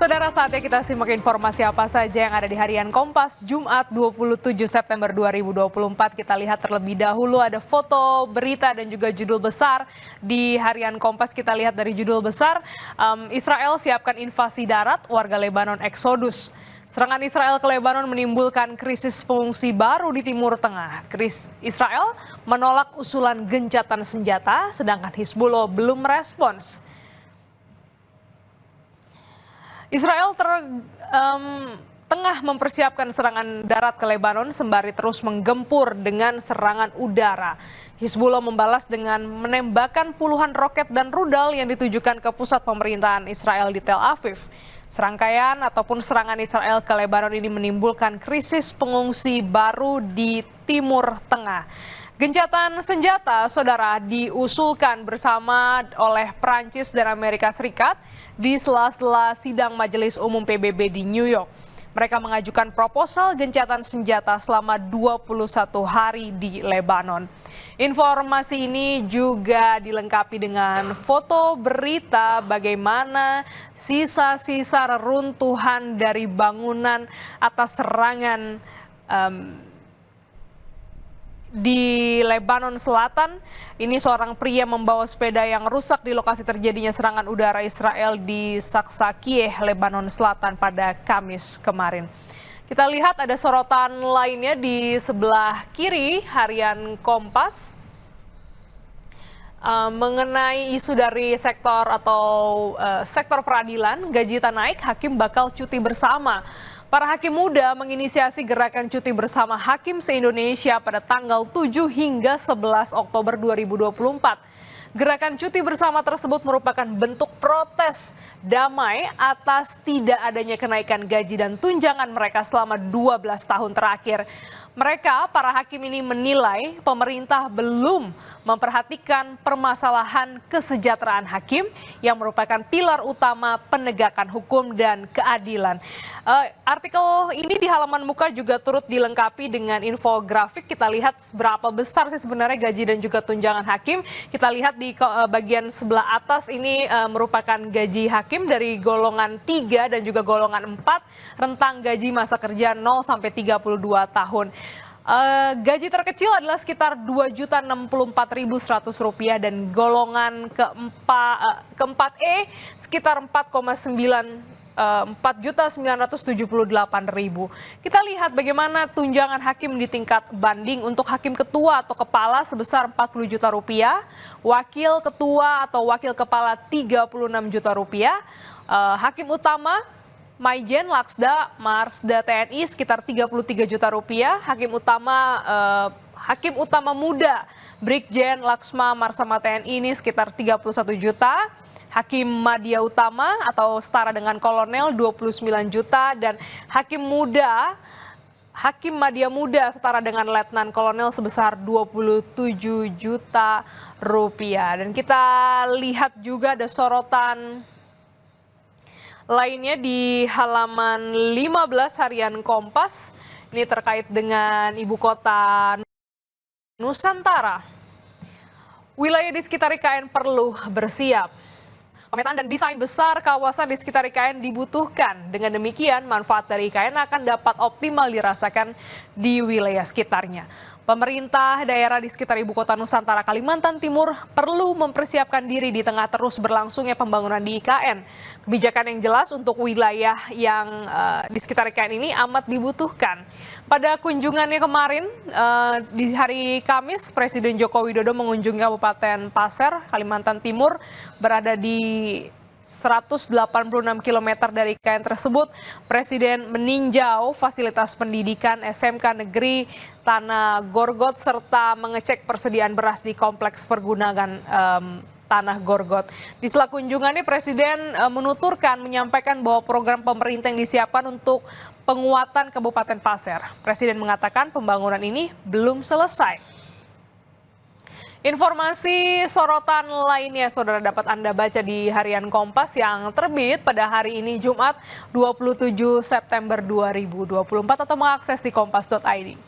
Saudara, saatnya kita simak informasi apa saja yang ada di Harian Kompas Jumat 27 September 2024. Kita lihat terlebih dahulu ada foto, berita, dan juga judul besar di Harian Kompas. Kita lihat dari judul besar, Israel siapkan invasi darat, warga Lebanon eksodus. Serangan Israel ke Lebanon menimbulkan krisis pengungsi baru di Timur Tengah. Israel menolak usulan gencatan senjata, sedangkan Hizbullah belum merespons. Israel tengah mempersiapkan serangan darat ke Lebanon sembari terus menggempur dengan serangan udara. Hizbullah membalas dengan menembakkan puluhan roket dan rudal yang ditujukan ke pusat pemerintahan Israel di Tel Aviv. Serangkaian ataupun serangan Israel ke Lebanon ini menimbulkan krisis pengungsi baru di Timur Tengah. Gencatan senjata, saudara, diusulkan bersama oleh Prancis dan Amerika Serikat di sela-sela sidang Majelis Umum PBB di New York. Mereka mengajukan proposal gencatan senjata selama 21 hari di Lebanon. Informasi ini juga dilengkapi dengan foto berita bagaimana sisa-sisa reruntuhan dari bangunan atas serangan di Lebanon Selatan. Ini seorang pria membawa sepeda yang rusak di lokasi terjadinya serangan udara Israel di Saksakieh, Lebanon Selatan pada Kamis kemarin. Kita lihat ada sorotan lainnya di sebelah kiri Harian Kompas mengenai isu dari sektor sektor peradilan. Gaji tak naik, hakim bakal cuti bersama. Para hakim muda menginisiasi gerakan cuti bersama hakim se-Indonesia pada tanggal 7 hingga 11 Oktober 2024. Gerakan cuti bersama tersebut merupakan bentuk protes damai atas tidak adanya kenaikan gaji dan tunjangan mereka selama 12 tahun terakhir. Mereka, para hakim ini menilai pemerintah belum memperhatikan permasalahan kesejahteraan hakim yang merupakan pilar utama penegakan hukum dan keadilan. Artikel ini di halaman muka juga turut dilengkapi dengan infografik. Kita lihat seberapa besar sih sebenarnya gaji dan juga tunjangan hakim. Kita lihat di bagian sebelah atas ini merupakan gaji hakim dari golongan 3 dan juga golongan 4, rentang gaji masa kerja 0 sampai 32 tahun. Gaji terkecil adalah sekitar Rp2.064.100 dan golongan keempat E sekitar 4.978.000. Kita lihat bagaimana tunjangan hakim di tingkat banding. Untuk hakim ketua atau kepala sebesar Rp40 juta, wakil ketua atau wakil kepala Rp36 juta, hakim utama Maijen, Laksda, Marsda TNI sekitar Rp33 juta, hakim utama muda Brigjen Laksma Marsama TNI ini sekitar Rp31 juta, hakim madya utama atau setara dengan kolonel Rp29 juta, dan hakim madya muda setara dengan letnan kolonel sebesar Rp27 juta. Dan kita lihat juga ada sorotan lainnya di halaman 15 Harian Kompas. Ini terkait dengan ibu kota Nusantara. Wilayah di sekitar IKN perlu bersiap. Pemetaan dan desain besar kawasan di sekitar IKN dibutuhkan. Dengan demikian, manfaat dari IKN akan dapat optimal dirasakan di wilayah sekitarnya. Pemerintah daerah di sekitar ibu kota Nusantara Kalimantan Timur perlu mempersiapkan diri di tengah terus berlangsungnya pembangunan di IKN. Kebijakan yang jelas untuk wilayah yang di sekitar IKN ini amat dibutuhkan. Pada kunjungannya kemarin di hari Kamis, Presiden Joko Widodo mengunjungi Kabupaten Pasir, Kalimantan Timur, berada di 186 km dari IKN tersebut. Presiden meninjau fasilitas pendidikan SMK Negeri Tanah Gorgot serta mengecek persediaan beras di kompleks pergudangan Tanah Gorgot. Di sela kunjungannya, Presiden menyampaikan bahwa program pemerintah yang disiapkan untuk penguatan Kabupaten Pasir. Presiden mengatakan pembangunan ini belum selesai. Informasi sorotan lainnya, saudara, dapat Anda baca di Harian Kompas yang terbit pada hari ini Jumat 27 September 2024 atau mengakses di kompas.id.